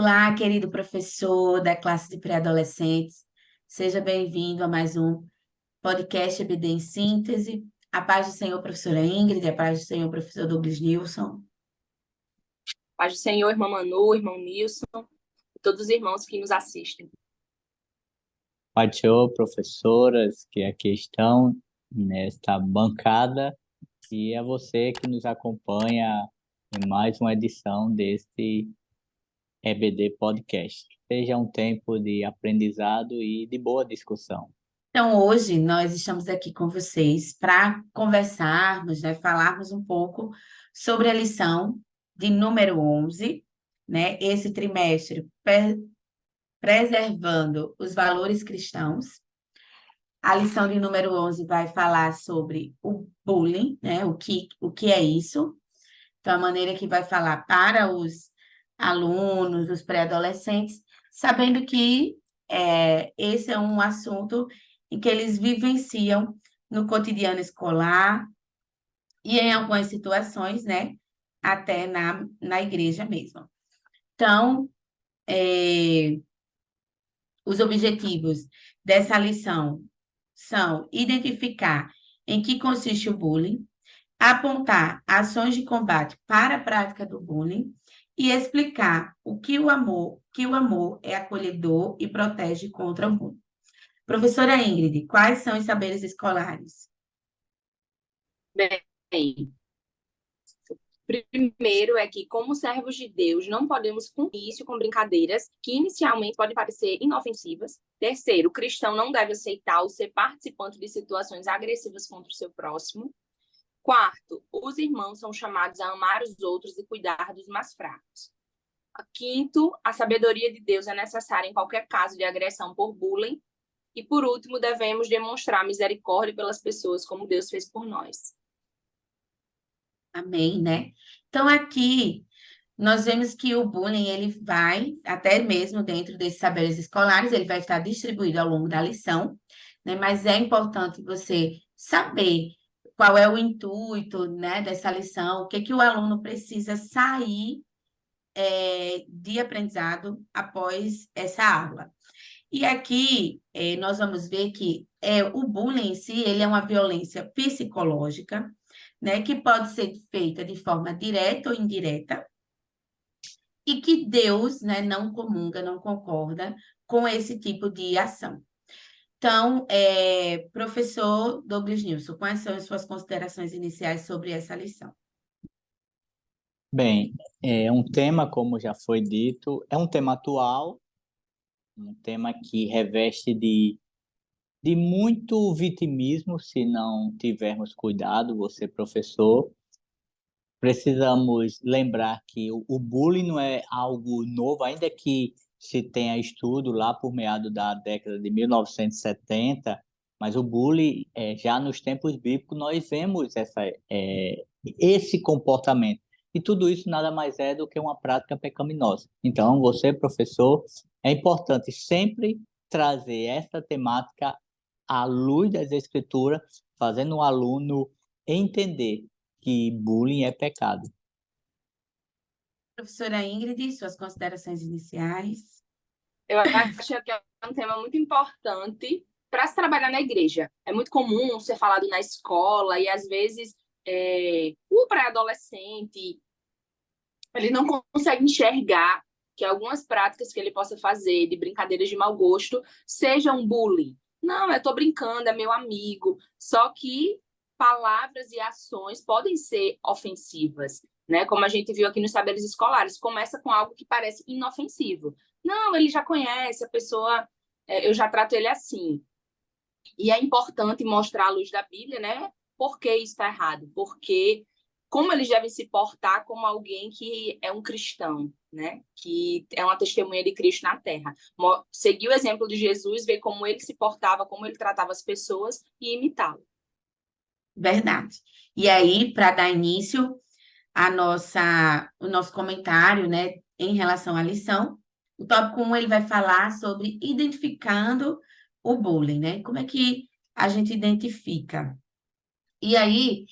Olá, querido professor da classe de pré-adolescentes. Seja bem-vindo a mais um podcast EBD em Síntese. A paz do Senhor, professora Ingrid, a paz do Senhor, professor Douglas Nilson. Paz do Senhor, irmã Manu, irmão Nilson, e todos os irmãos que nos assistem. Pai do Senhor, professoras que aqui estão nesta bancada, e é você que nos acompanha em mais uma edição deste EBD Podcast. Seja um tempo de aprendizado e de boa discussão. Então, hoje nós estamos aqui com vocês para conversarmos, falarmos um pouco sobre a lição de número 11, esse trimestre, preservando os valores cristãos. A lição de número 11 vai falar sobre o bullying, o que é isso. Então, a maneira que vai falar para os alunos, os pré-adolescentes, sabendo que esse é um assunto em que eles vivenciam no cotidiano escolar e em algumas situações, até na igreja mesmo. Então, os objetivos dessa lição são identificar em que consiste o bullying, apontar ações de combate para a prática do bullying e explicar que o amor é acolhedor e protege contra o bullying. Professora Ingrid, quais são os saberes escolares? Bem, primeiro é que, como servos de Deus, não podemos cumprir isso com brincadeiras que inicialmente podem parecer inofensivas. Terceiro, o cristão não deve aceitar ou ser participante de situações agressivas contra o seu próximo. Quarto, os irmãos são chamados a amar os outros e cuidar dos mais fracos. Quinto, a sabedoria de Deus é necessária em qualquer caso de agressão por bullying. E, por último, devemos demonstrar misericórdia pelas pessoas como Deus fez por nós. Amém, Então, aqui, nós vemos que o bullying, ele vai, até mesmo dentro desses saberes escolares, ele vai estar distribuído ao longo da lição, Mas é importante você saber qual é o intuito, dessa lição, o que o aluno precisa sair de aprendizado após essa aula. E aqui, nós vamos ver que o bullying em si, ele é uma violência psicológica, que pode ser feita de forma direta ou indireta, e que Deus, não comunga, não concorda com esse tipo de ação. Então, professor Douglas Nilson, quais são as suas considerações iniciais sobre essa lição? Bem, é um tema, como já foi dito, é um tema atual, um tema que reveste de muito vitimismo se não tivermos cuidado, você professor. Precisamos lembrar que o bullying não é algo novo, ainda que se tenha estudo lá por meado da década de 1970, mas o bullying, já nos tempos bíblicos, nós vemos esse comportamento. E tudo isso nada mais é do que uma prática pecaminosa. Então, você, professor, é importante sempre trazer essa temática à luz das Escrituras, fazendo o aluno entender que bullying é pecado. Professora Ingrid, suas considerações iniciais? Eu acho que é um tema muito importante para se trabalhar na igreja. É muito comum ser falado na escola e, às vezes, o pré-adolescente ele não consegue enxergar que algumas práticas que ele possa fazer de brincadeiras de mau gosto sejam bullying. Não, eu estou brincando, é meu amigo. Só que palavras e ações podem ser ofensivas, Como a gente viu aqui nos saberes escolares. Começa com algo que parece inofensivo. Não, ele já conhece, a pessoa, eu já trato ele assim. E é importante mostrar à luz da Bíblia, por que isso está errado. Porque como eles devem se portar como alguém que é um cristão, que é uma testemunha de Cristo na Terra. Seguir o exemplo de Jesus, ver como ele se portava, como ele tratava as pessoas e imitá-lo. Verdade. E aí, para dar início o nosso comentário, em relação à lição, o tópico 1, ele vai falar sobre identificando o bullying, Como é que a gente identifica? E aí,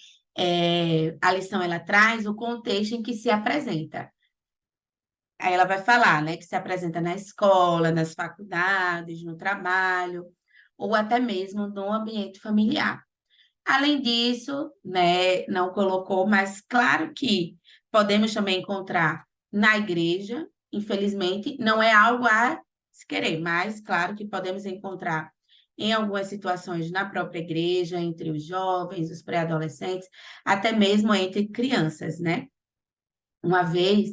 a lição, ela traz o contexto em que se apresenta. Aí ela vai falar, né, que se apresenta na escola, nas faculdades, no trabalho, ou até mesmo no ambiente familiar. Além disso, né, não colocou, mas claro que podemos também encontrar na igreja, infelizmente, não é algo a se querer, mas claro que podemos encontrar em algumas situações na própria igreja, entre os jovens, os pré-adolescentes, até mesmo entre crianças, né? Uma vez,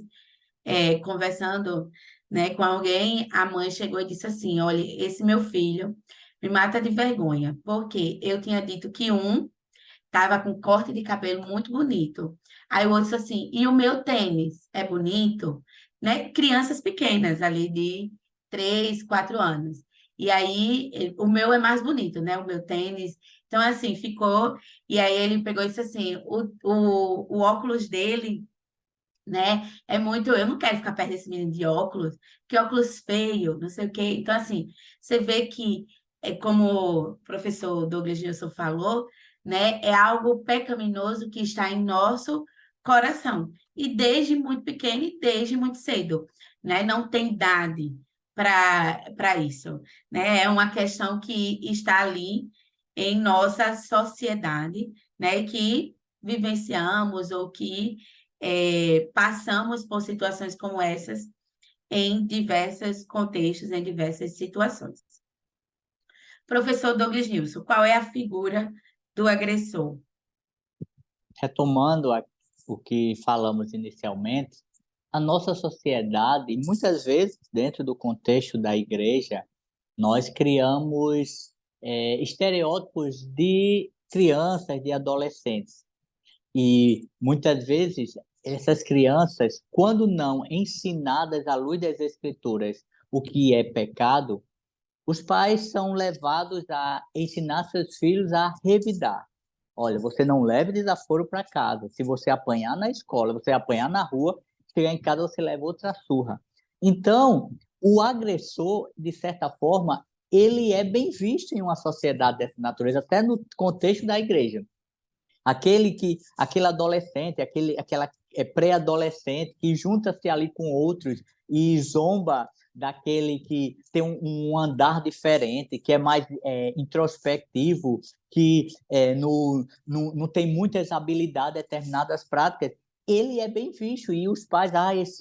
conversando, né, com alguém, a mãe chegou e disse assim: olha, esse meu filho me mata de vergonha, porque eu tinha dito que tava com corte de cabelo muito bonito. Aí o outro disse assim, e o meu tênis é bonito? Né? Crianças pequenas, ali de 3, 4 anos. E aí, o meu é mais bonito, né? O meu tênis. Então, assim, ficou. E aí ele pegou e disse assim: o óculos dele, né? É muito. Eu não quero ficar perto desse menino de óculos, que óculos feio, não sei o quê. Então, assim, você vê que, como o professor Douglas Gilson falou, né? É algo pecaminoso que está em nosso coração. E desde muito pequeno e desde muito cedo, né? Não tem idade para isso, né? É uma questão que está ali em nossa sociedade, né? Que vivenciamos ou que passamos por situações como essas em diversos contextos, em diversas situações. Professor Douglas Nilson, qual é a figura do agressor? Retomando o que falamos inicialmente, a nossa sociedade, muitas vezes dentro do contexto da igreja, nós criamos estereótipos de crianças, de adolescentes. E muitas vezes essas crianças, quando não ensinadas à luz das Escrituras o que é pecado, os pais são levados a ensinar seus filhos a revidar. Olha, você não leve desaforo para casa. Se você apanhar na escola, você apanhar na rua, chegar em casa você leva outra surra. Então, o agressor, de certa forma, ele é bem visto em uma sociedade dessa natureza, até no contexto da igreja. Aquele adolescente, aquela pré-adolescente que junta-se ali com outros e zomba daquele que tem um andar diferente, que é mais introspectivo, que não tem muitas habilidades, determinadas práticas, ele é bem visto. E os pais,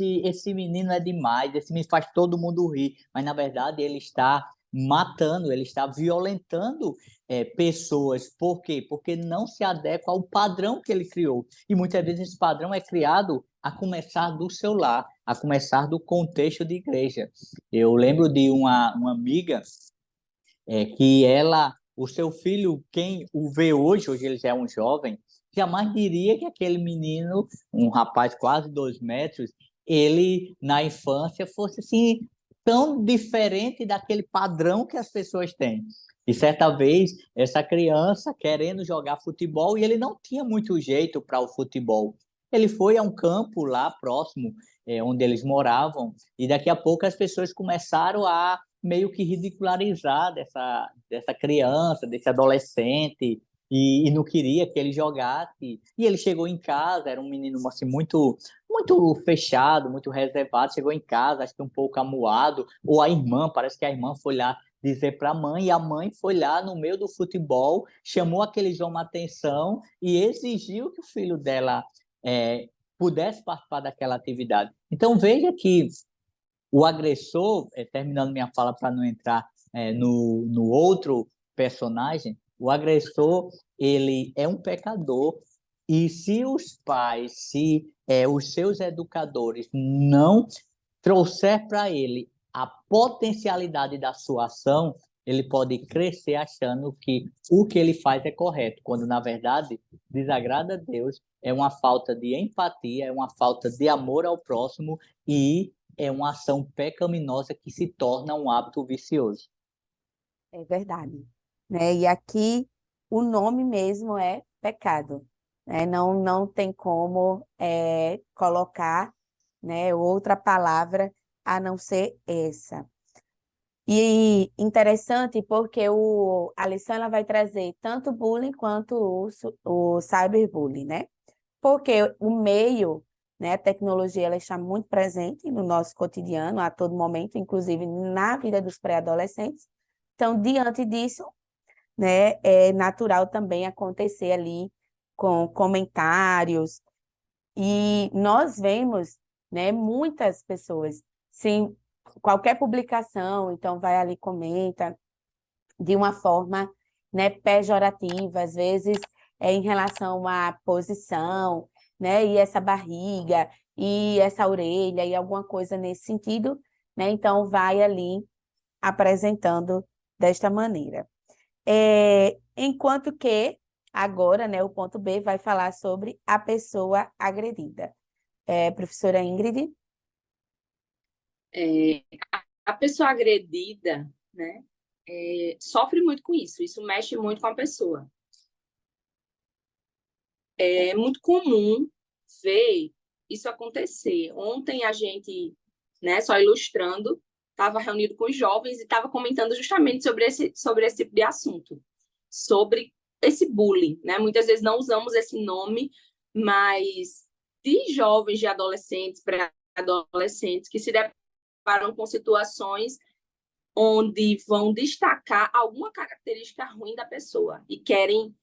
esse menino é demais, esse menino faz todo mundo rir. Mas, na verdade, ele está matando, ele está violentando pessoas. Por quê? Porque não se adequa ao padrão que ele criou. E muitas vezes esse padrão é criado a começar do seu lar, a começar do contexto de igreja. Eu lembro de uma amiga que o seu filho, quem o vê hoje ele já é um jovem, jamais diria que aquele menino, um rapaz quase 2 metros, ele na infância fosse assim tão diferente daquele padrão que as pessoas têm. E certa vez, essa criança querendo jogar futebol e ele não tinha muito jeito para o futebol. Ele foi a um campo lá próximo, onde eles moravam, e daqui a pouco as pessoas começaram a meio que ridicularizar dessa criança, desse adolescente, e não queria que ele jogasse. E ele chegou em casa, era um menino assim, muito fechado, muito reservado, chegou em casa, acho que um pouco amuado, ou a irmã, parece que a irmã foi lá dizer para a mãe, e a mãe foi lá no meio do futebol, chamou aquele João uma atenção e exigiu que o filho dela pudesse participar daquela atividade. Então, veja que o agressor, terminando minha fala para não entrar no outro personagem, o agressor, ele é um pecador e se os pais, se os seus educadores não trouxer para ele a potencialidade da sua ação, ele pode crescer achando que o que ele faz é correto, quando na verdade desagrada a Deus, é uma falta de empatia, é uma falta de amor ao próximo e é uma ação pecaminosa que se torna um hábito vicioso. É verdade, né? E aqui o nome mesmo é pecado, né? Não tem como colocar, né, outra palavra a não ser essa. E interessante porque a lição ela vai trazer tanto o bullying quanto o cyberbullying, né? Porque o meio, né? A tecnologia ela está muito presente no nosso cotidiano, a todo momento, inclusive na vida dos pré-adolescentes. Então, diante disso, né, é natural também acontecer ali com comentários. E nós vemos, né, muitas pessoas, sim, qualquer publicação, então vai ali, comenta de uma forma, né, pejorativa, às vezes é em relação à posição, né, e essa barriga, e essa orelha, e alguma coisa nesse sentido, né, então vai ali apresentando desta maneira. Enquanto que agora, né, o ponto B vai falar sobre a pessoa agredida. Professora Ingrid? É, a pessoa agredida, né, sofre muito com isso. Isso mexe muito com a pessoa. É muito comum ver isso acontecer. Ontem a gente, né, só ilustrando, estava reunido com os jovens e estava comentando justamente sobre esse tipo de assunto, sobre esse bullying, né? Muitas vezes não usamos esse nome, mas de jovens, de adolescentes, pré-adolescentes que se deparam com situações onde vão destacar alguma característica ruim da pessoa e querem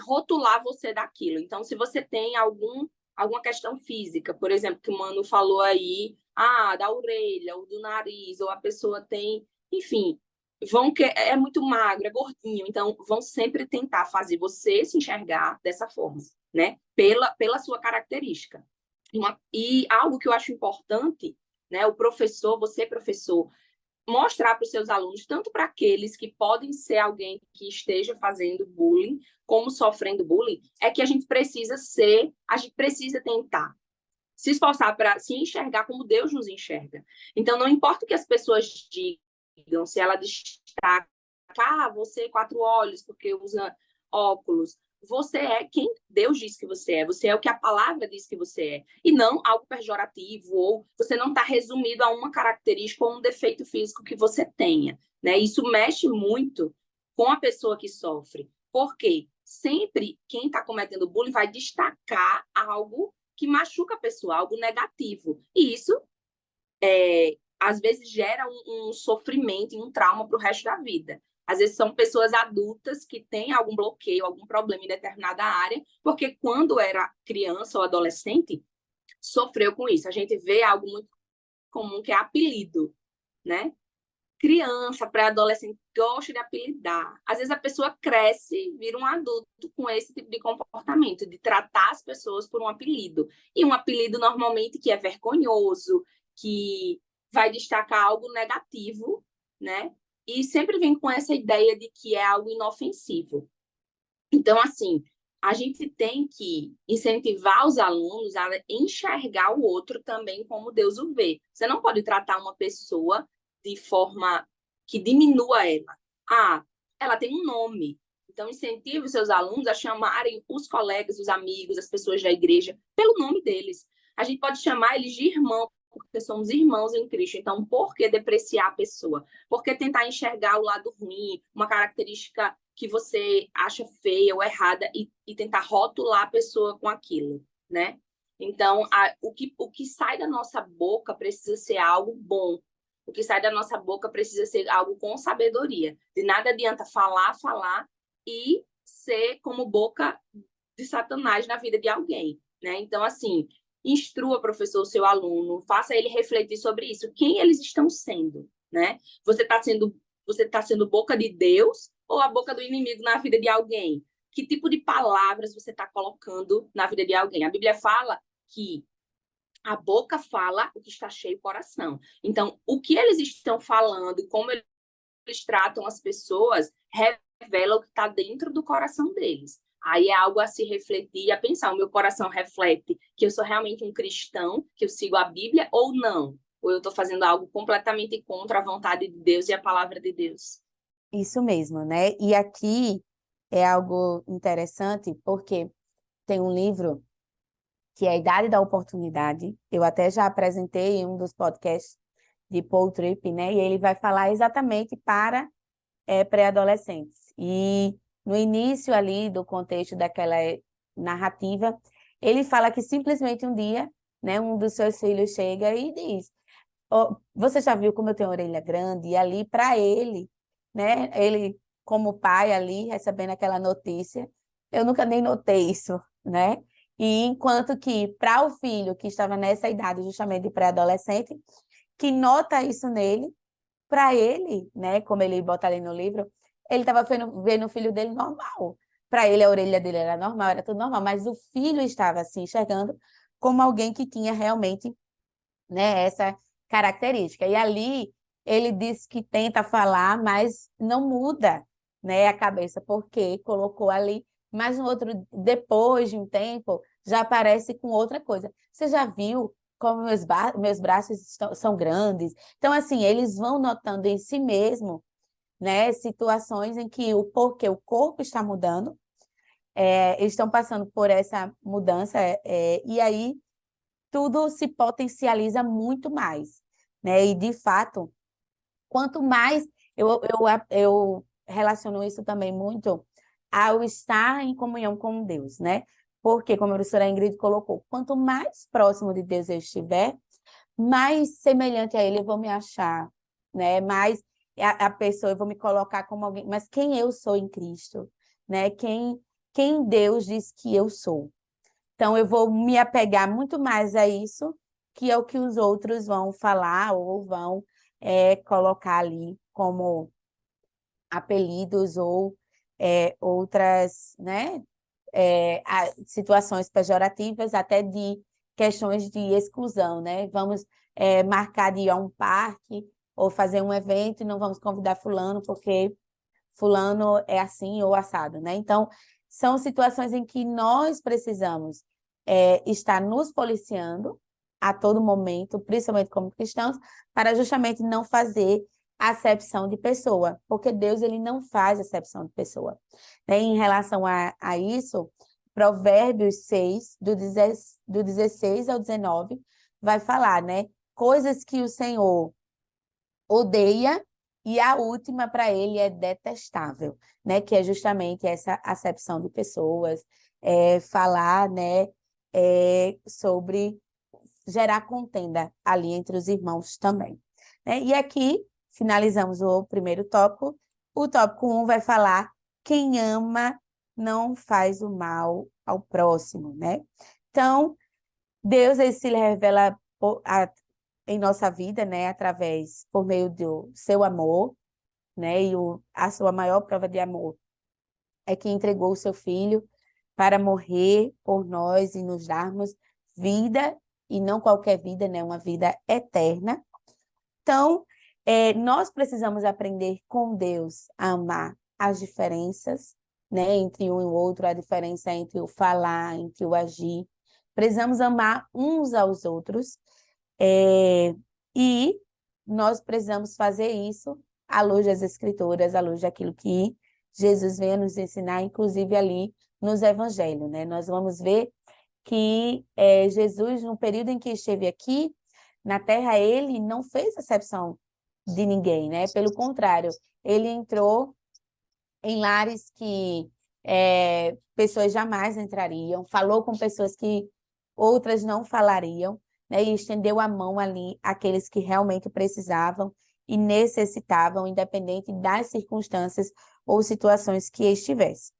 rotular você daquilo. Então, se você tem alguma questão física, por exemplo, que o Mano falou aí, da orelha, ou do nariz, ou a pessoa tem, enfim, é muito magro, é gordinho, então vão sempre tentar fazer você se enxergar dessa forma, né? Pela sua característica. E algo que eu acho importante, né? O professor, você professor, mostrar para os seus alunos, tanto para aqueles que podem ser alguém que esteja fazendo bullying, como sofrendo bullying, é que a gente precisa tentar se esforçar para se enxergar como Deus nos enxerga. Então, não importa o que as pessoas digam, se ela destaca, você 4 olhos porque usa óculos, você é quem Deus diz que você é o que a palavra diz que você é, e não algo pejorativo, ou você não está resumido a uma característica ou um defeito físico que você tenha, né? Isso mexe muito com a pessoa que sofre, porque sempre quem está cometendo bullying vai destacar algo que machuca a pessoa, algo negativo, e isso às vezes gera um sofrimento e um trauma para o resto da vida. Às vezes são pessoas adultas que têm algum bloqueio, algum problema em determinada área, porque quando era criança ou adolescente, sofreu com isso. A gente vê algo muito comum que é apelido, né? Criança, pré-adolescente, gosta de apelidar. Às vezes a pessoa cresce, vira um adulto com esse tipo de comportamento, de tratar as pessoas por um apelido. E um apelido normalmente que é vergonhoso, que vai destacar algo negativo, né? E sempre vem com essa ideia de que é algo inofensivo. Então, assim, a gente tem que incentivar os alunos a enxergar o outro também como Deus o vê. Você não pode tratar uma pessoa de forma que diminua ela. Ela tem um nome. Então, incentive os seus alunos a chamarem os colegas, os amigos, as pessoas da igreja pelo nome deles. A gente pode chamar eles de irmão, porque somos irmãos em Cristo. Então, por que depreciar a pessoa? Por que tentar enxergar o lado ruim, uma característica que você acha feia ou errada e tentar rotular a pessoa com aquilo, né? Então, o que sai da nossa boca precisa ser algo bom. O que sai da nossa boca precisa ser algo com sabedoria. De nada adianta falar e ser como boca de Satanás na vida de alguém, né? Então, assim, instrua, professor, o seu aluno, faça ele refletir sobre isso. Quem eles estão sendo, né? Você está sendo boca de Deus ou a boca do inimigo na vida de alguém? Que tipo de palavras você está colocando na vida de alguém? A Bíblia fala que a boca fala o que está cheio o coração. Então, o que eles estão falando, como eles tratam as pessoas, revela o que está dentro do coração deles. Aí é algo a se refletir e a pensar. O meu coração reflete que eu sou realmente um cristão, que eu sigo a Bíblia ou não? Ou eu estou fazendo algo completamente contra a vontade de Deus e a palavra de Deus? Isso mesmo, né? E aqui é algo interessante, porque tem um livro que é A Idade da Oportunidade. Eu até já apresentei em um dos podcasts de Paul Tripp, né? E ele vai falar exatamente para pré-adolescentes. E no início ali do contexto daquela narrativa, Ele fala que simplesmente um dia, né, um dos seus filhos chega e diz: "Ó, você já viu como eu tenho orelha grande?" E ali, para ele, né, ele como pai ali, recebendo aquela notícia, eu nunca nem notei isso, né? E enquanto que para o filho que estava nessa idade justamente de pré-adolescente, que nota isso nele, para ele, né, como ele bota ali no livro, ele estava vendo o filho dele normal. Para ele, a orelha dele era normal, era tudo normal, mas o filho estava assim, enxergando como alguém que tinha realmente, né, essa característica. E ali ele diz que tenta falar, mas não muda, né, a cabeça, porque colocou ali, mas no outro, depois de um tempo, já aparece com outra coisa. Você já viu como meus braços são grandes? Então, assim, eles vão notando em si mesmo, né, situações em que porque o corpo está mudando, eles estão passando por essa mudança, e aí tudo se potencializa muito mais, né? E, de fato, quanto mais eu relaciono isso também muito ao estar em comunhão com Deus, né? Porque, como a professora Ingrid colocou, quanto mais próximo de Deus eu estiver, mais semelhante a Ele eu vou me achar, né? Mais a pessoa, eu vou me colocar como alguém, mas quem eu sou em Cristo, né? Quem Deus diz que eu sou. Então, eu vou me apegar muito mais a isso que é o que os outros vão falar ou vão colocar ali como apelidos ou outras, né, situações pejorativas, até de questões de exclusão, né? Vamos marcar de ir a um parque ou fazer um evento e não vamos convidar fulano porque fulano é assim ou assado, né? Então, são situações em que nós precisamos estar nos policiando a todo momento, principalmente como cristãos, para justamente não fazer acepção de pessoa, porque Deus ele não faz acepção de pessoa. Né? Em relação a isso, Provérbios 6, do 16 ao 19, vai falar, né? Coisas que o Senhor odeia e a última para ele é detestável, né? Que é justamente essa acepção de pessoas, falar, né? Sobre gerar contenda ali entre os irmãos também. Né? E aqui finalizamos o primeiro tópico. O tópico 1 vai falar: quem ama não faz o mal ao próximo, né? Então, Deus ele se revela em nossa vida, né, através, por meio do seu amor, né, e a sua maior prova de amor é que entregou o seu filho para morrer por nós e nos darmos vida, e não qualquer vida, né, uma vida eterna. Então, nós precisamos aprender com Deus a amar as diferenças, né, entre um e o outro, a diferença entre o falar, entre o agir. Precisamos amar uns aos outros, e nós precisamos fazer isso à luz das Escrituras, à luz daquilo que Jesus veio nos ensinar, inclusive ali nos Evangelhos, né? Nós vamos ver que Jesus, no período em que esteve aqui na Terra, ele não fez acepção de ninguém, né? Pelo contrário, ele entrou em lares que pessoas jamais entrariam, falou com pessoas que outras não falariam, né? E estendeu a mão ali àqueles que realmente precisavam e necessitavam, independente das circunstâncias ou situações que estivesse.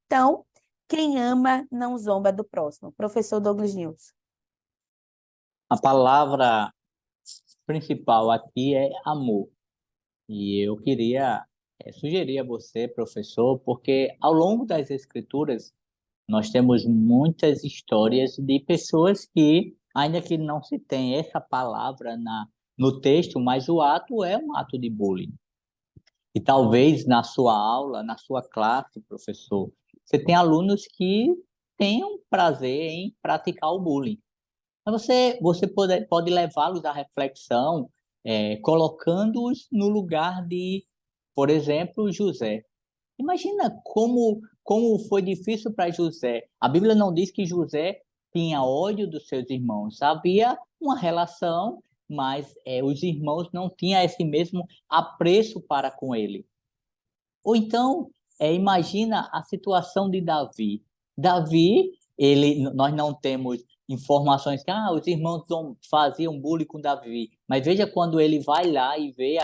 Então, quem ama não zomba do próximo. Professor Douglas News. A palavra principal aqui é amor. E eu queria sugerir a você, professor, porque ao longo das Escrituras nós temos muitas histórias de pessoas que, ainda que não se tenha essa palavra no texto, mas o ato é um ato de bullying. E talvez na sua aula, na sua classe, professor, você tem alunos que tenham prazer em praticar o bullying. Mas você pode levá-los à reflexão, colocando-os no lugar de, por exemplo, José. Imagina como foi difícil para José. A Bíblia não diz que José tinha ódio dos seus irmãos. Havia uma relação, mas os irmãos não tinham esse mesmo apreço para com ele. Ou então, imagina a situação de Davi. Davi nós não temos informações que os irmãos faziam bullying com Davi, mas veja quando ele vai lá e vê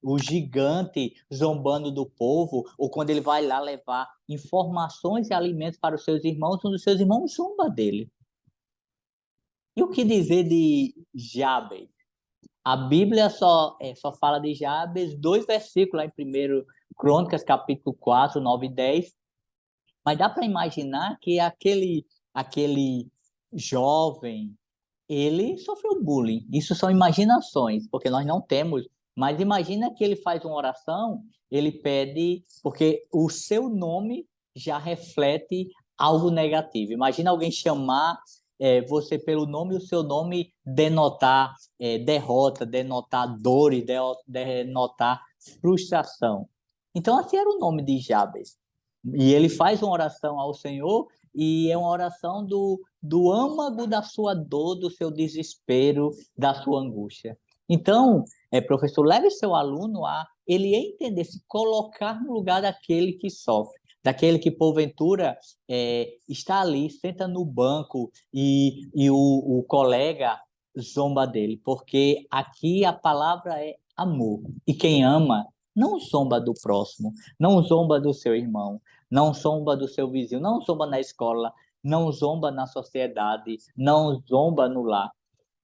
o gigante zombando do povo, ou quando ele vai lá levar informações e alimentos para os seus irmãos, um dos seus irmãos zomba dele. E o que dizer de Jabes? A Bíblia só fala de Jabes 2 versículos, lá em 1 Crônicas, capítulo 4, 9 e 10. Mas dá para imaginar que aquele jovem, ele sofreu bullying. Isso são imaginações, porque nós não temos. Mas imagina que ele faz uma oração, ele pede, porque o seu nome já reflete algo negativo. Imagina alguém chamar você pelo nome e o seu nome denotar derrota, denotar dores, denotar frustração. Então, assim era o nome de Jabes. E ele faz uma oração ao Senhor, e é uma oração do âmago da sua dor, do seu desespero, da sua angústia. Então, professor, leve seu aluno a ele entender, se colocar no lugar daquele que sofre, daquele que, porventura, está ali, senta no banco e o colega zomba dele, porque aqui a palavra é amor. E quem ama não zomba do próximo, não zomba do seu irmão, não zomba do seu vizinho, não zomba na escola, não zomba na sociedade, não zomba no lar.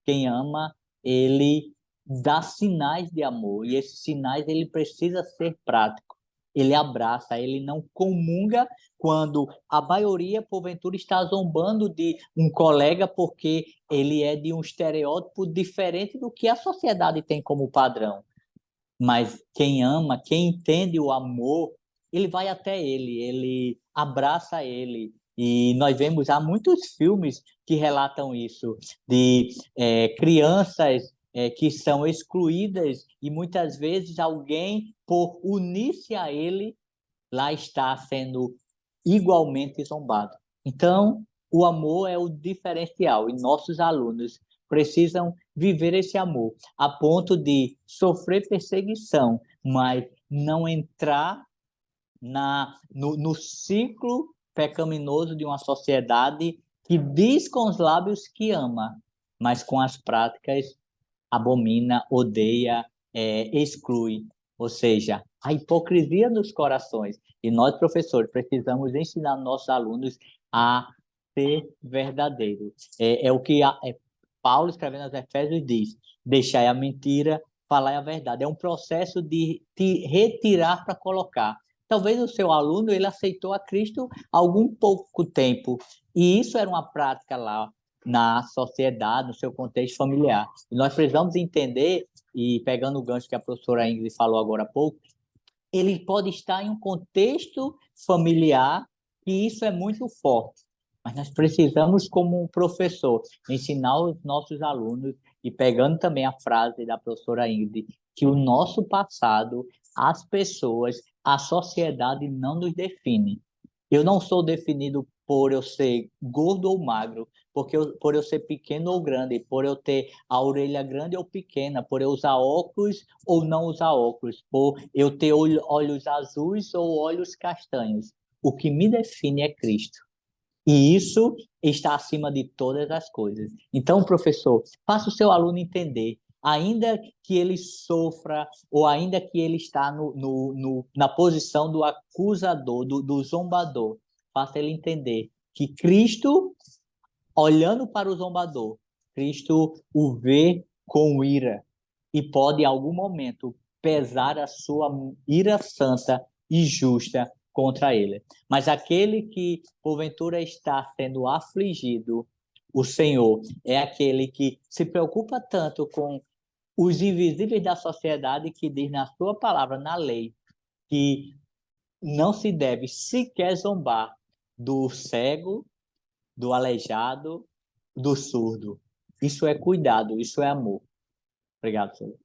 Quem ama, ele dá sinais de amor, e esses sinais ele precisa ser prático. Ele abraça, ele não comunga quando a maioria, porventura, está zombando de um colega porque ele é de um estereótipo diferente do que a sociedade tem como padrão. Mas quem ama, quem entende o amor, ele vai até ele abraça ele. E nós vemos, há muitos filmes que relatam isso, de crianças que são excluídas, e muitas vezes alguém, por unir-se a ele, lá está sendo igualmente zombado. Então, o amor é o diferencial, e nossos alunos precisam viver esse amor, a ponto de sofrer perseguição, mas não entrar no ciclo pecaminoso de uma sociedade que diz com os lábios que ama, mas com as práticas abomina, odeia, exclui. Ou seja, a hipocrisia dos corações. E nós, professores, precisamos ensinar nossos alunos a ser verdadeiro. É o que Paulo, escrevendo aos Efésios, diz: deixai a mentira, falai a verdade. É um processo de te retirar para colocar. Talvez o seu aluno ele aceitou a Cristo há algum pouco tempo, e isso era uma prática lá na sociedade, no seu contexto familiar. E nós precisamos entender, e pegando o gancho que a professora Ingrid falou agora há pouco, ele pode estar em um contexto familiar e isso é muito forte. Mas nós precisamos, como um professor, ensinar os nossos alunos, e pegando também a frase da professora Ingrid, que o nosso passado, as pessoas, a sociedade não nos define. Eu não sou definido por eu ser gordo ou magro, por eu ser pequeno ou grande, por eu ter a orelha grande ou pequena, por eu usar óculos ou não usar óculos, por eu ter olhos azuis ou olhos castanhos. O que me define é Cristo. E isso está acima de todas as coisas. Então, professor, faça o seu aluno entender, ainda que ele sofra, ou ainda que ele está na posição do acusador, do zombador, faça ele entender que Cristo, olhando para o zombador, Cristo o vê com ira e pode, em algum momento, pesar a sua ira santa e justa contra ele. Mas aquele que, porventura, está sendo afligido, o Senhor é aquele que se preocupa tanto com os invisíveis da sociedade, que diz na sua palavra, na lei, que não se deve sequer zombar do cego, do aleijado, do surdo. Isso é cuidado, isso é amor. Obrigado, senhor.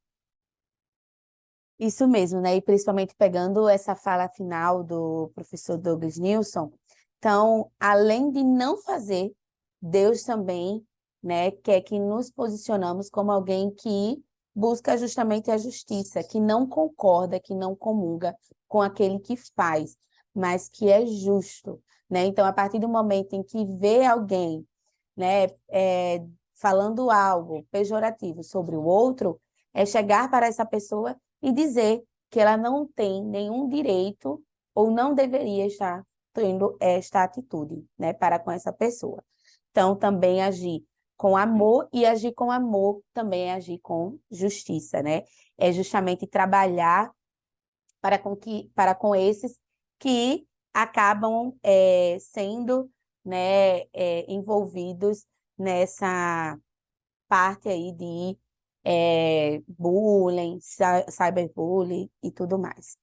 Isso mesmo, né? E principalmente pegando essa fala final do professor Douglas Nilson. Então, além de não fazer, Deus também, né, quer que nos posicionamos como alguém que busca justamente a justiça, que não concorda, que não comunga com aquele que faz. mas que é justo, né? Então, a partir do momento em que vê alguém, né, falando algo pejorativo sobre o outro, é chegar para essa pessoa e dizer que ela não tem nenhum direito ou não deveria estar tendo esta atitude, né, para com essa pessoa. Então, também agir com amor, e agir com amor também é agir com justiça, né? É justamente trabalhar para com esses que acabam sendo, né, envolvidos nessa parte aí de bullying, cyberbullying e tudo mais.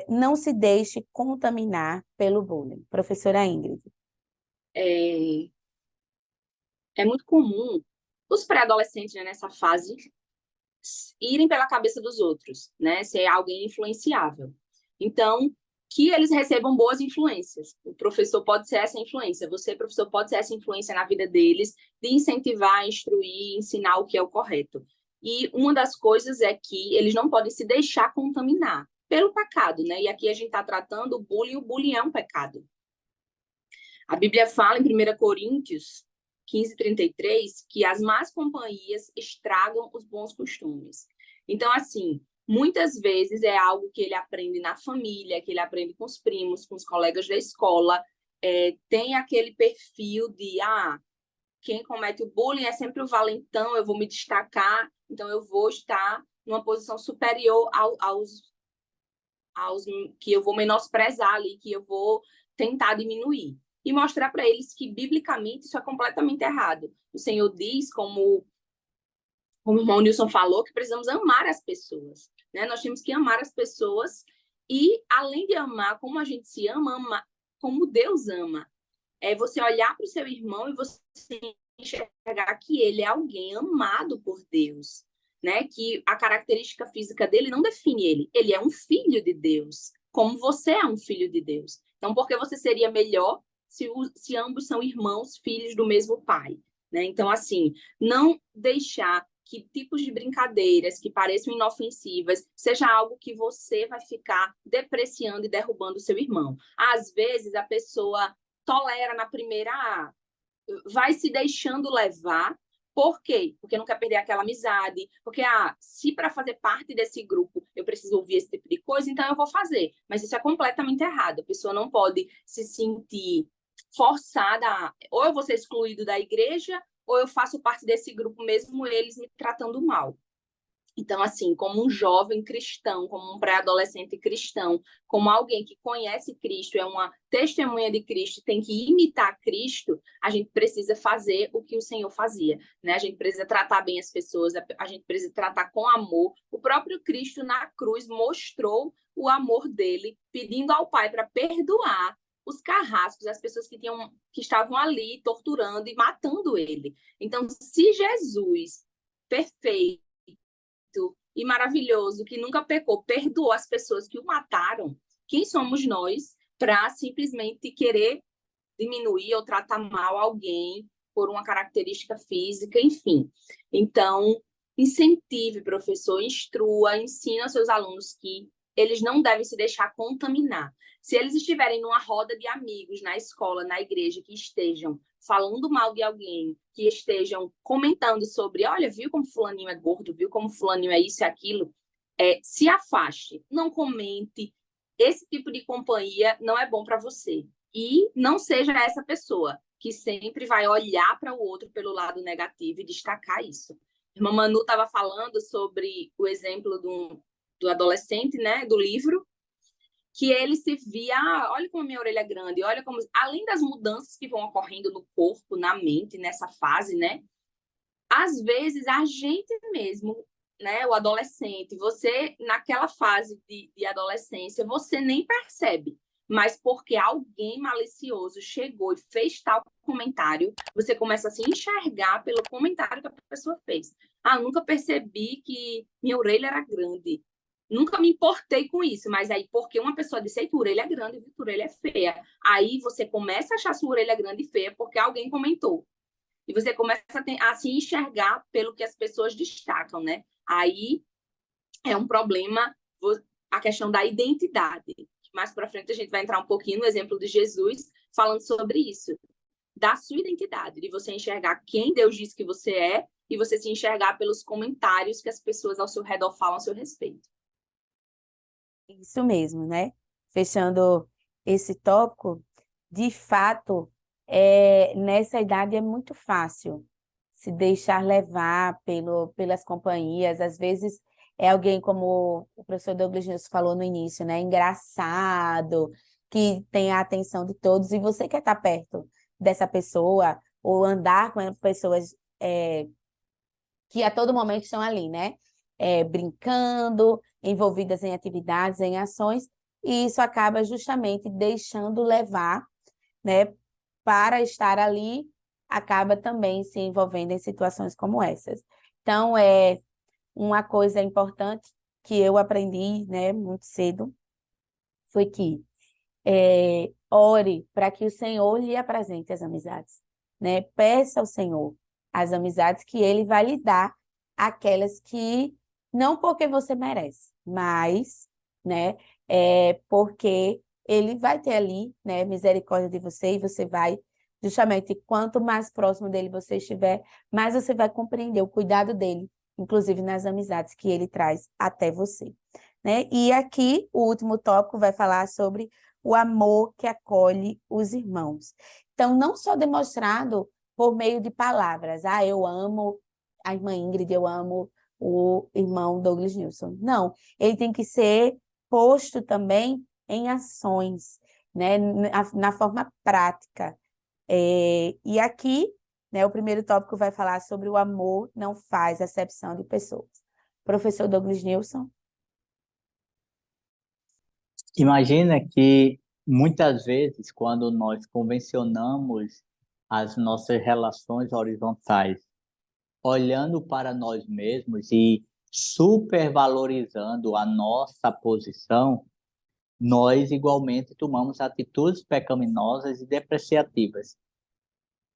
Não se deixe contaminar pelo bullying. Professora Ingrid. É, é muito comum os pré-adolescentes, né, nessa fase irem pela cabeça dos outros, né, ser alguém influenciável. Então, que eles recebam boas influências. O professor pode ser essa influência, você, professor, pode ser essa influência na vida deles, de incentivar, instruir, ensinar o que é o correto. E uma das coisas é que eles não podem se deixar contaminar pelo pecado, né? E aqui a gente está tratando o bullying é um pecado. A Bíblia fala em 1 Coríntios 15:33 que as más companhias estragam os bons costumes. Então, assim, muitas vezes é algo que ele aprende na família, que ele aprende com os primos, com os colegas da escola. Tem aquele perfil de, quem comete o bullying é sempre o valentão, eu vou me destacar, então eu vou estar numa posição superior aos que eu vou menosprezar ali, que eu vou tentar diminuir. E mostrar para eles que, biblicamente, isso é completamente errado. O Senhor diz, como o irmão Nilson falou, que precisamos amar as pessoas, né? Nós temos que amar as pessoas e, além de amar como a gente se ama, amar como Deus ama. É você olhar para o seu irmão e você enxergar que ele é alguém amado por Deus, né? Que a característica física dele não define ele. Ele é um filho de Deus, como você é um filho de Deus. Então, por que você seria melhor se ambos são irmãos, filhos do mesmo pai, né? Então, assim, não deixar que tipos de brincadeiras que pareçam inofensivas seja algo que você vai ficar depreciando e derrubando o seu irmão. Às vezes, a pessoa tolera na primeira, vai se deixando levar. Por quê? Porque não quer perder aquela amizade, porque se para fazer parte desse grupo eu preciso ouvir esse tipo de coisa, então eu vou fazer. Mas isso é completamente errado. A pessoa não pode se sentir forçada ou eu vou ser excluído da igreja, ou eu faço parte desse grupo mesmo eles me tratando mal. Então, assim, como um jovem cristão, como um pré-adolescente cristão, como alguém que conhece Cristo, é uma testemunha de Cristo, tem que imitar Cristo, a gente precisa fazer o que o Senhor fazia, né? A gente precisa tratar bem as pessoas, a gente precisa tratar com amor. O próprio Cristo na cruz mostrou o amor dele, pedindo ao Pai para perdoar os carrascos, as pessoas que estavam ali torturando e matando ele. Então, se Jesus, perfeito e maravilhoso, que nunca pecou, perdoou as pessoas que o mataram, quem somos nós para simplesmente querer diminuir ou tratar mal alguém por uma característica física, enfim. Então, incentive, professor, instrua, ensina aos seus alunos que eles não devem se deixar contaminar. Se eles estiverem numa roda de amigos na escola, na igreja, que estejam falando mal de alguém, que estejam comentando sobre, olha, viu como fulaninho é gordo, viu como fulaninho é isso e aquilo, se afaste, não comente. Esse tipo de companhia não é bom para você. E não seja essa pessoa que sempre vai olhar para o outro pelo lado negativo e destacar isso. A irmã Manu estava falando sobre o exemplo do adolescente, né, do livro, que ele se via, olha como a minha orelha é grande, olha como, além das mudanças que vão ocorrendo no corpo, na mente, nessa fase, né, às vezes a gente mesmo, né, o adolescente, você, naquela fase de adolescência, você nem percebe, mas porque alguém malicioso chegou e fez tal comentário, você começa a se enxergar pelo comentário que a pessoa fez. Eu nunca percebi que minha orelha era grande. Nunca me importei com isso, mas aí porque uma pessoa disse, ei, tua orelha é grande, tua orelha é feia. Aí você começa a achar sua orelha grande e feia porque alguém comentou. E você começa a se enxergar pelo que as pessoas destacam, né? Aí é um problema a questão da identidade. mais para frente a gente vai entrar um pouquinho no exemplo de Jesus, falando sobre isso, da sua identidade, de você enxergar quem Deus diz que você é e você se enxergar pelos comentários que as pessoas ao seu redor falam a seu respeito. Isso mesmo, né? Fechando esse tópico, de fato, nessa idade é muito fácil se deixar levar pelas companhias. Às vezes é alguém, como o professor Douglas News falou no início, né? Engraçado, que tem a atenção de todos, e você quer estar perto dessa pessoa, ou andar com pessoas que a todo momento estão ali, né? Brincando, envolvidas em atividades, em ações, e isso acaba justamente deixando levar, né? Para estar ali, acaba também se envolvendo em situações como essas. Então, uma coisa importante que eu aprendi, né, muito cedo, foi que ore para que o Senhor lhe apresente as amizades, né? Peça ao Senhor as amizades que Ele vai lhe dar, aquelas que, não porque você merece, mas, né, porque Ele vai ter ali, né, misericórdia de você, e você vai, justamente, quanto mais próximo dele você estiver, mais você vai compreender o cuidado dele, inclusive nas amizades que Ele traz até você, né? E aqui, o último tópico vai falar sobre o amor que acolhe os irmãos. Então, não só demonstrado por meio de palavras, eu amo a irmã Ingrid, eu amo o irmão Douglas Nilson. Não, ele tem que ser posto também em ações, né, na forma prática. E aqui, né, o primeiro tópico vai falar sobre o amor não faz acepção de pessoas. Professor Douglas Nilson. Imagina que muitas vezes, quando nós convencionamos as nossas relações horizontais, olhando para nós mesmos e supervalorizando a nossa posição, nós igualmente tomamos atitudes pecaminosas e depreciativas.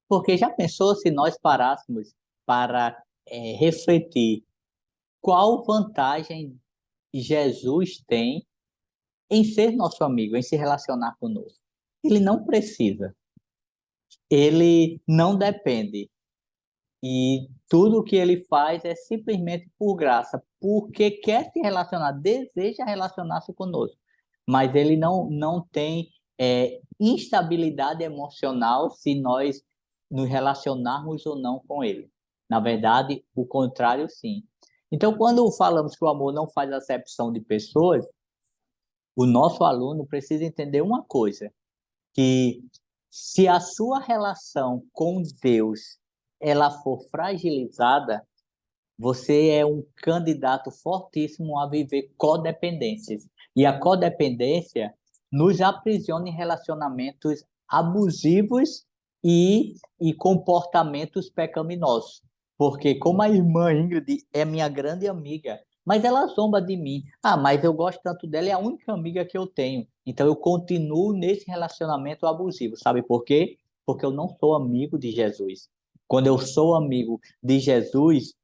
Porque já pensou se nós parássemos para refletir qual vantagem Jesus tem em ser nosso amigo, em se relacionar conosco? Ele não precisa, ele não depende. E tudo o que ele faz é simplesmente por graça, porque quer se relacionar, deseja relacionar-se conosco. Mas ele não tem instabilidade emocional se nós nos relacionarmos ou não com ele. Na verdade, o contrário, sim. Então, quando falamos que o amor não faz acepção de pessoas, o nosso aluno precisa entender uma coisa, que se a sua relação com Deus ela for fragilizada, você é um candidato fortíssimo a viver codependências. E a codependência nos aprisiona em relacionamentos abusivos e comportamentos pecaminosos. Porque como a irmã Ingrid é minha grande amiga, mas ela zomba de mim. Mas eu gosto tanto dela, é a única amiga que eu tenho. Então eu continuo nesse relacionamento abusivo. Sabe por quê? Porque eu não sou amigo de Jesus. Quando eu sou amigo de Jesus,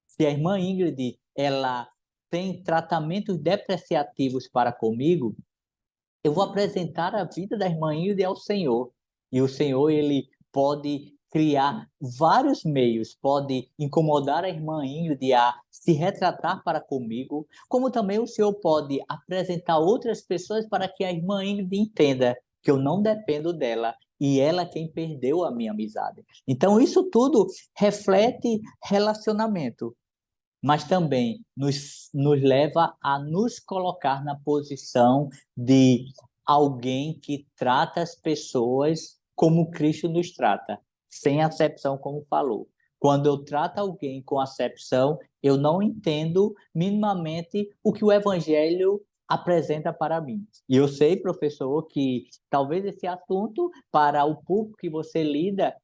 se a irmã Ingrid ela tem tratamentos depreciativos para comigo, eu vou apresentar a vida da irmã Ingrid ao Senhor. E o Senhor ele pode criar vários meios, pode incomodar a irmã Ingrid a se retratar para comigo, como também o Senhor pode apresentar outras pessoas para que a irmã Ingrid entenda que eu não dependo dela e ela quem perdeu a minha amizade. Então, isso tudo reflete relacionamento, mas também nos leva a nos colocar na posição de alguém que trata as pessoas como Cristo nos trata, sem acepção, como falou. Quando eu trato alguém com acepção, eu não entendo minimamente o que o Evangelho apresenta para mim. E eu sei, professor, que talvez esse assunto, para o público que você lida,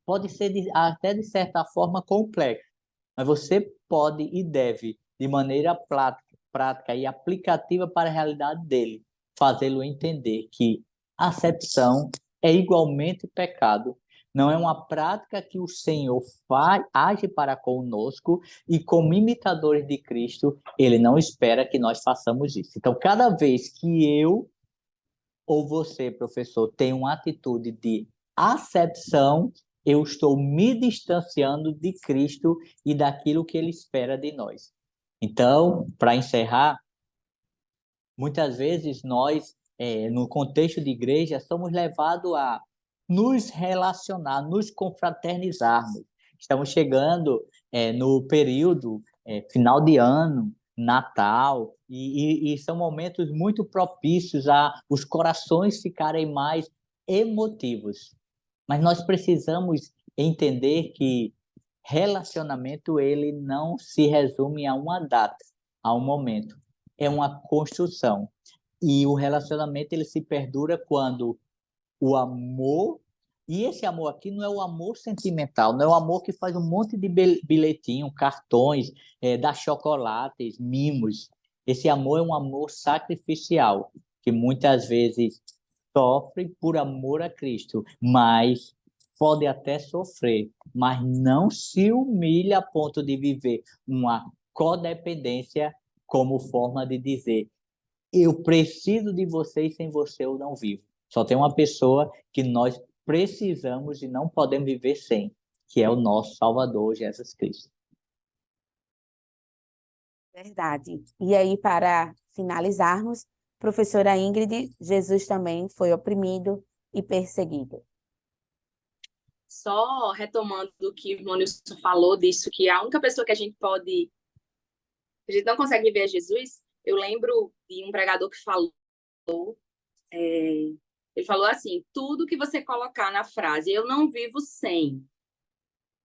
pode ser até de certa forma complexo, mas você pode e deve, de maneira prática e aplicativa para a realidade dele, fazê-lo entender que acepção é igualmente pecado, não é uma prática que o Senhor age para conosco, e como imitadores de Cristo, ele não espera que nós façamos isso. Então, cada vez que eu ou você, professor, tem uma atitude de acepção, eu estou me distanciando de Cristo e daquilo que ele espera de nós. Então, para encerrar, muitas vezes nós, no contexto de igreja, somos levados a nos relacionar, nos confraternizarmos. Estamos chegando no período final de ano, Natal, e são momentos muito propícios a os corações ficarem mais emotivos. Mas nós precisamos entender que relacionamento ele não se resume a uma data, a um momento. É uma construção. E o relacionamento ele se perdura quando o amor, e esse amor aqui não é o amor sentimental, não é o amor que faz um monte de bilhetinho, cartões, dá chocolates, mimos. Esse amor é um amor sacrificial, que muitas vezes sofre por amor a Cristo, mas pode até sofrer, mas não se humilha a ponto de viver uma codependência como forma de dizer: eu preciso de você e sem você eu não vivo. Só tem uma pessoa que nós precisamos e não podemos viver sem, que é o nosso Salvador, Jesus Cristo. Verdade. E aí, para finalizarmos, professora Ingrid, Jesus também foi oprimido e perseguido. Só retomando o que o Nilson falou disso, que a única pessoa que a gente não consegue viver é Jesus. Eu lembro de um pregador que falou, ele falou assim: tudo que você colocar na frase "eu não vivo sem",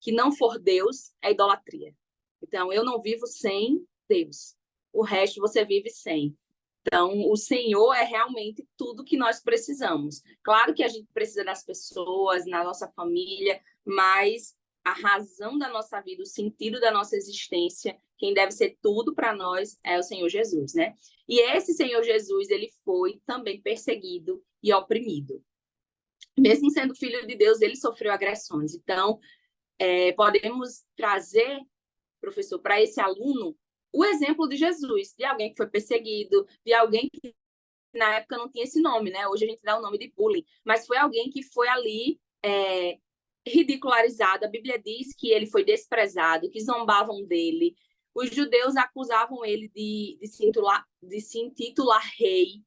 que não for Deus, é idolatria. Então, eu não vivo sem Deus. O resto você vive sem. Então, o Senhor é realmente tudo que nós precisamos. Claro que a gente precisa das pessoas, na nossa família, mas a razão da nossa vida, o sentido da nossa existência, quem deve ser tudo para nós é o Senhor Jesus, né? E esse Senhor Jesus, ele foi também perseguido e oprimido. Mesmo sendo filho de Deus, ele sofreu agressões. Então, podemos trazer, professor, para esse aluno o exemplo de Jesus, de alguém que foi perseguido, de alguém que na época não tinha esse nome, né? Hoje a gente dá o nome de bullying, mas foi alguém que foi ali ridicularizado. A Bíblia diz que ele foi desprezado, que zombavam dele. Os judeus acusavam ele de se intitular rei.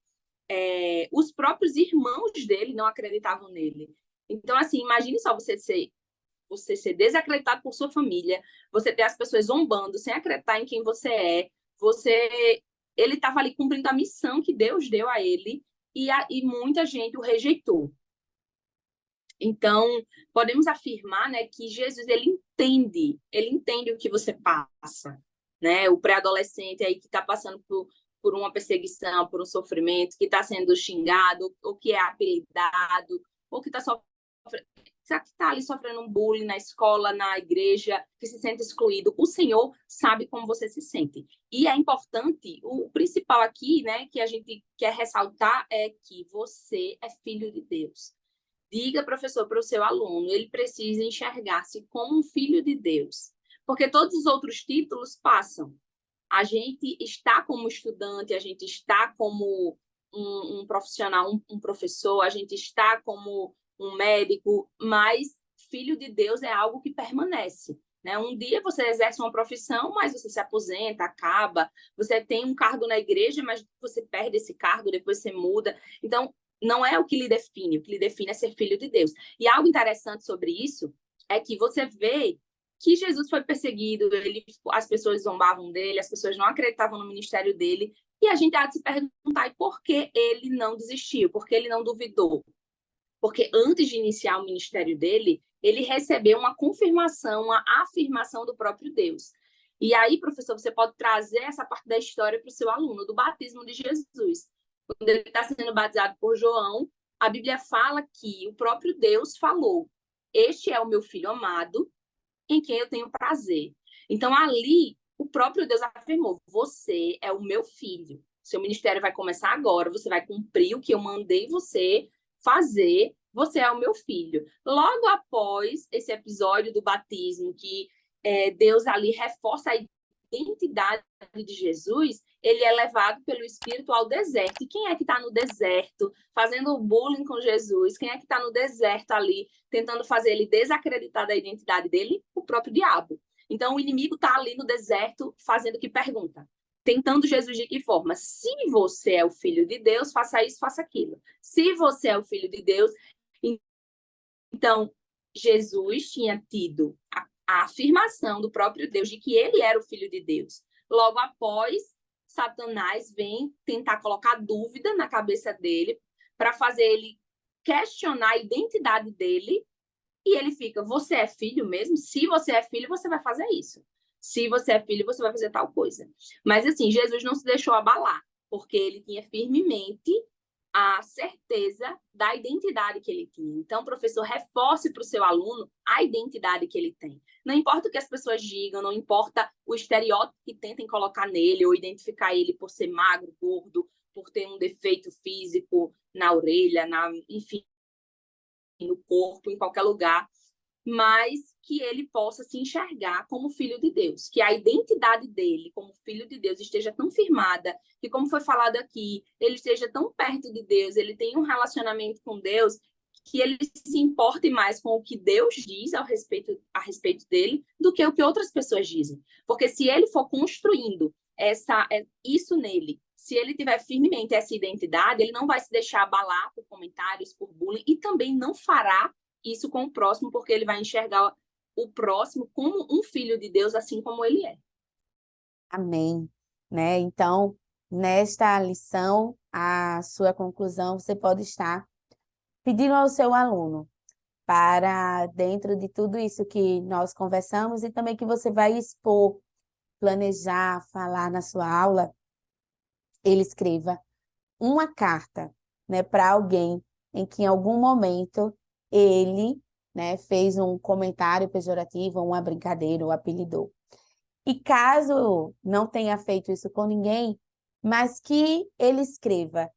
Os próprios irmãos dele não acreditavam nele. Então, assim, imagine só você ser desacreditado por sua família, você ter as pessoas zombando sem acreditar em quem você é, ele estava ali cumprindo a missão que Deus deu a ele e muita gente o rejeitou. Então, podemos afirmar, né, que Jesus ele entende o que você passa, né? O pré-adolescente aí que está passando por uma perseguição, por um sofrimento, que está sendo xingado, ou que é apelidado, ou que está ali sofrendo um bullying na escola, na igreja, que se sente excluído. O Senhor sabe como você se sente. E é importante, o principal aqui, né, que a gente quer ressaltar é que você é filho de Deus. Diga, professor, para o seu aluno, ele precisa enxergar-se como um filho de Deus. Porque todos os outros títulos passam. A gente está como estudante, a gente está como um profissional, um professor, a gente está como um médico, mas filho de Deus é algo que permanece, né? Um dia você exerce uma profissão, mas você se aposenta, acaba. Você tem um cargo na igreja, mas você perde esse cargo, depois você muda. Então, não é o que lhe define. O que lhe define é ser filho de Deus. E algo interessante sobre isso é que você vê que Jesus foi perseguido, as pessoas zombavam dele, as pessoas não acreditavam no ministério dele, e a gente há de se perguntar por que ele não desistiu, por que ele não duvidou. Porque antes de iniciar o ministério dele, ele recebeu uma confirmação, uma afirmação do próprio Deus. E aí, professor, você pode trazer essa parte da história para o seu aluno, do batismo de Jesus. Quando ele está sendo batizado por João, a Bíblia fala que o próprio Deus falou: este é o meu filho amado, em quem eu tenho prazer. Então, ali, o próprio Deus afirmou: você é o meu filho. Seu ministério vai começar agora, você vai cumprir o que eu mandei você fazer, você é o meu filho. Logo após esse episódio do batismo, que Deus ali reforça a identidade de Jesus, ele é levado pelo Espírito ao deserto. E quem é que está no deserto fazendo bullying com Jesus? Quem é que está no deserto ali tentando fazer ele desacreditar da identidade dele? O próprio diabo. Então, o inimigo está ali no deserto fazendo que pergunta? Tentando Jesus de que forma? Se você é o filho de Deus, faça isso, faça aquilo. Se você é o filho de Deus, então Jesus tinha tido a afirmação do próprio Deus de que ele era o filho de Deus. Logo após, Satanás vem tentar colocar dúvida na cabeça dele para fazer ele questionar a identidade dele, e ele fica: você é filho mesmo? Se você é filho, você vai fazer isso. Se você é filho, você vai fazer tal coisa. Mas assim, Jesus não se deixou abalar, porque ele tinha firmemente a certeza da identidade que ele tinha. Então, professor, reforce para o seu aluno a identidade que ele tem. Não importa o que as pessoas digam, não importa o estereótipo que tentem colocar nele ou identificar ele por ser magro, gordo, por ter um defeito físico na orelha, enfim, no corpo, em qualquer lugar, mas que ele possa se enxergar como filho de Deus, que a identidade dele como filho de Deus esteja tão firmada, que, como foi falado aqui, ele esteja tão perto de Deus, ele tenha um relacionamento com Deus, que ele se importe mais com o que Deus diz a respeito dele do que o que outras pessoas dizem. Porque se ele for construindo isso nele, se ele tiver firmemente essa identidade, ele não vai se deixar abalar por comentários, por bullying, e também não fará isso com o próximo, porque ele vai enxergar o próximo como um filho de Deus, assim como ele é. Amém. Né? Então, nesta lição, a sua conclusão, você pode estar pedindo ao seu aluno para, dentro de tudo isso que nós conversamos e também que você vai expor, planejar, falar na sua aula, ele escreva uma carta, né, para alguém em que em algum momento ele, né, fez um comentário pejorativo, uma brincadeira, ou apelidou. E caso não tenha feito isso com ninguém, mas que ele escreva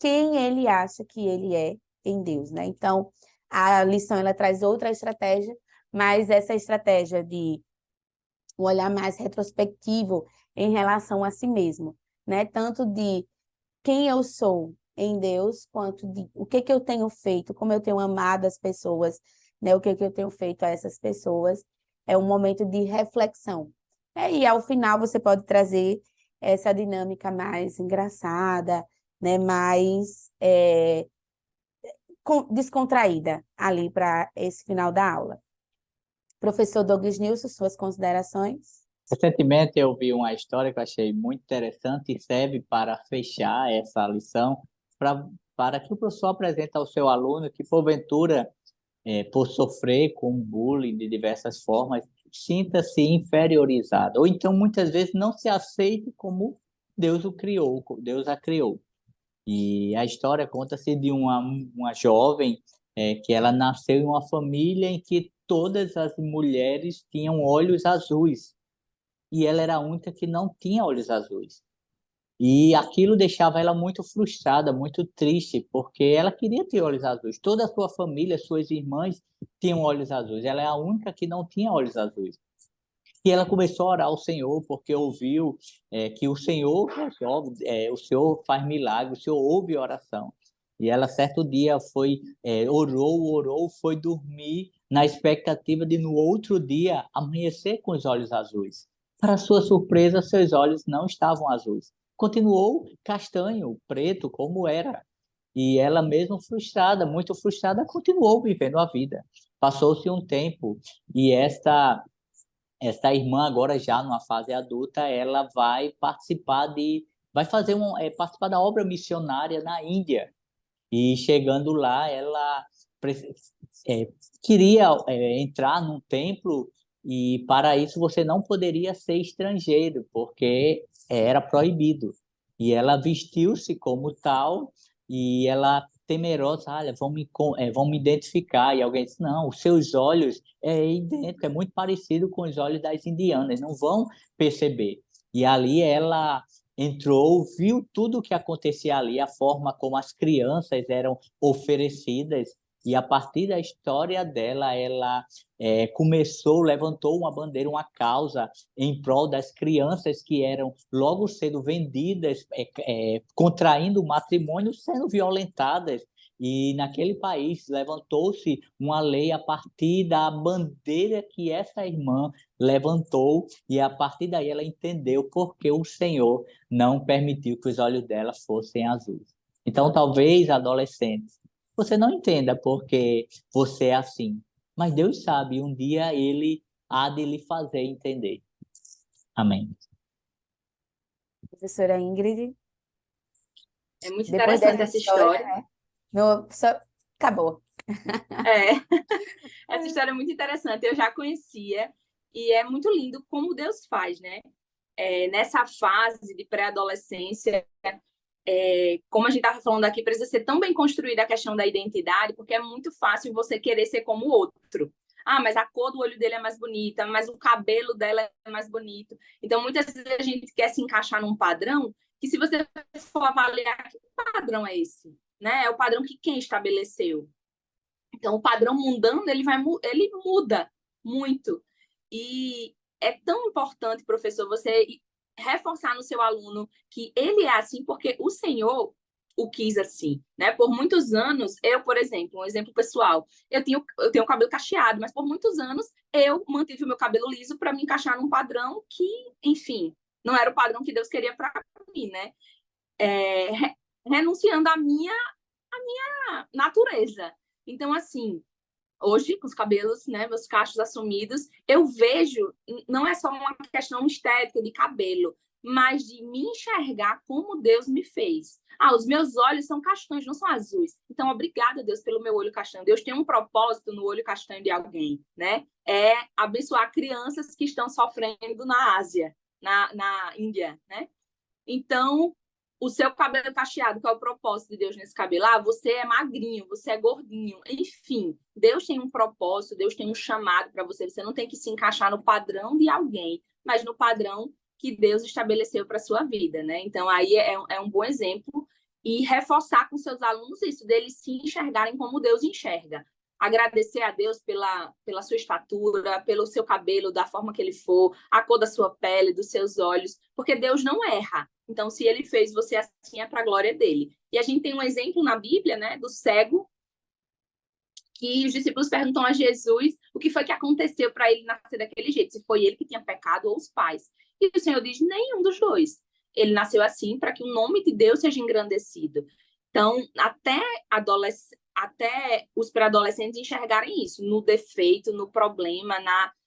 quem ele acha que ele é em Deus, né? Então, a lição ela traz outra estratégia, mas essa estratégia de um olhar mais retrospectivo em relação a si mesmo, né? Tanto de quem eu sou em Deus, quanto de o que eu tenho feito, como eu tenho amado as pessoas, né? O que eu tenho feito a essas pessoas. É um momento de reflexão. E ao final você pode trazer essa dinâmica mais engraçada, né? Mais descontraída ali para esse final da aula. Professor Douglas Nilson, suas considerações? Recentemente eu vi uma história que eu achei muito interessante e serve para fechar essa lição, para que o professor apresente ao seu aluno que, porventura, por sofrer com bullying de diversas formas, sinta-se inferiorizado, ou então, muitas vezes, não se aceite como Deus o criou, Deus a criou. E a história conta-se de uma jovem que ela nasceu em uma família em que todas as mulheres tinham olhos azuis, e ela era a única que não tinha olhos azuis. E aquilo deixava ela muito frustrada, muito triste, porque ela queria ter olhos azuis. Toda a sua família, suas irmãs, tinham olhos azuis. Ela é a única que não tinha olhos azuis. E ela começou a orar ao Senhor, porque ouviu que o Senhor resolve, o Senhor faz milagres, o Senhor ouve a oração. E ela, certo dia, orou, foi dormir na expectativa de, no outro dia, amanhecer com os olhos azuis. Para sua surpresa, seus olhos não estavam azuis. Continuou castanho, preto, como era. E ela mesmo frustrada, muito frustrada, continuou vivendo a vida. Passou-se um tempo e esta irmã, agora já numa fase adulta, ela vai participar participar da obra missionária na Índia. E chegando lá, ela queria entrar num templo, e para isso você não poderia ser estrangeiro, porque era proibido. E ela vestiu-se como tal, e ela temerosa, olha, vão me identificar. E alguém disse, não, os seus olhos é idêntico, é muito parecido com os olhos das indianas, não vão perceber. E ali ela entrou, viu tudo o que acontecia ali, a forma como as crianças eram oferecidas, e a partir da história dela, ela levantou uma bandeira, uma causa em prol das crianças que eram logo cedo vendidas, contraindo matrimônio, sendo violentadas. E naquele país levantou-se uma lei a partir da bandeira que essa irmã levantou, e a partir daí ela entendeu por que o Senhor não permitiu que os olhos dela fossem azuis. Então, talvez, adolescente, você não entenda porque você é assim, mas Deus sabe, um dia Ele há de lhe fazer entender. Amém. Professora Ingrid, É muito depois interessante dessa essa história. né? Acabou. É. Essa história é muito interessante. Eu já conhecia e é muito lindo como Deus faz, né? Nessa fase de pré-adolescência, como a gente estava falando aqui, precisa ser tão bem construída a questão da identidade, porque é muito fácil você querer ser como o outro. Ah, mas a cor do olho dele é mais bonita, mas o cabelo dela é mais bonito. Então, muitas vezes a gente quer se encaixar num padrão que, se você for avaliar, que padrão é esse? Né? É o padrão que quem estabeleceu? Então, o padrão mundano, ele muda muito. E é tão importante, professor, você reforçar no seu aluno que ele é assim porque o Senhor o quis assim, né? Por muitos anos, eu, por exemplo, um exemplo pessoal, eu tenho o cabelo cacheado, mas por muitos anos eu mantive o meu cabelo liso para me encaixar num padrão que, enfim, não era o padrão que Deus queria para mim, né? Renunciando à minha natureza. Então, assim, hoje, com os cabelos, né, meus cachos assumidos, eu vejo, não é só uma questão estética de cabelo, mas de me enxergar como Deus me fez. Ah, os meus olhos são castanhos, não são azuis. Então, obrigada, Deus, pelo meu olho castanho. Deus tem um propósito no olho castanho de alguém, né? É abençoar crianças que estão sofrendo na Ásia, na Índia, né? Então, o seu cabelo cacheado, qual é o propósito de Deus nesse cabelo? Ah, você é magrinho, você é gordinho. Enfim, Deus tem um propósito, Deus tem um chamado para você. Você não tem que se encaixar no padrão de alguém, mas no padrão que Deus estabeleceu para a sua vida, né? Então, aí é um bom exemplo. E reforçar com seus alunos isso, deles se enxergarem como Deus enxerga. Agradecer a Deus pela sua estatura, pelo seu cabelo, da forma que ele for, a cor da sua pele, dos seus olhos, porque Deus não erra. Então, se ele fez você assim, é para a glória dele. E a gente tem um exemplo na Bíblia, né, do cego, que os discípulos perguntam a Jesus o que foi que aconteceu para ele nascer daquele jeito, se foi ele que tinha pecado ou os pais. E o Senhor diz, nenhum dos dois. Ele nasceu assim para que o nome de Deus seja engrandecido. Então, até os pré-adolescentes enxergarem isso, no defeito, no problema,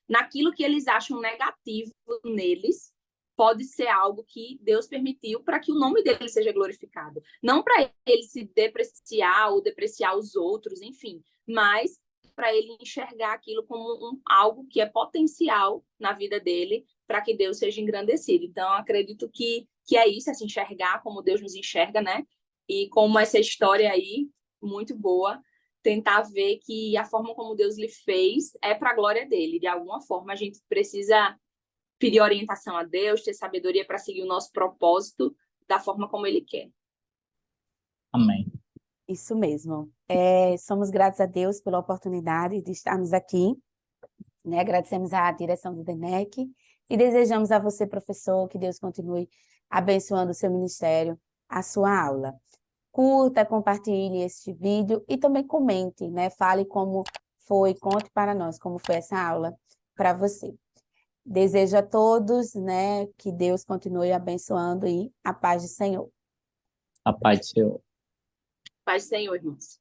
naquilo que eles acham negativo neles, pode ser algo que Deus permitiu para que o nome dele seja glorificado. Não para ele se depreciar ou depreciar os outros, enfim, mas para ele enxergar aquilo como algo que é potencial na vida dele para que Deus seja engrandecido. Então, acredito que é isso, é se enxergar como Deus nos enxerga, né? E como essa história aí, muito boa, tentar ver que a forma como Deus lhe fez é para a glória dele. De alguma forma, a gente precisa pedir orientação a Deus, ter sabedoria para seguir o nosso propósito da forma como ele quer. Amém. Isso mesmo. Somos gratos a Deus pela oportunidade de estarmos aqui, né? Agradecemos à direção do DENEC e desejamos a você, professor, que Deus continue abençoando o seu ministério, a sua aula. Curta, compartilhe este vídeo e também comente, né? Fale como foi, conte para nós como foi essa aula para você. Desejo a todos, né, que Deus continue abençoando e a paz do Senhor. A paz do Senhor. Paz do Senhor, irmãos.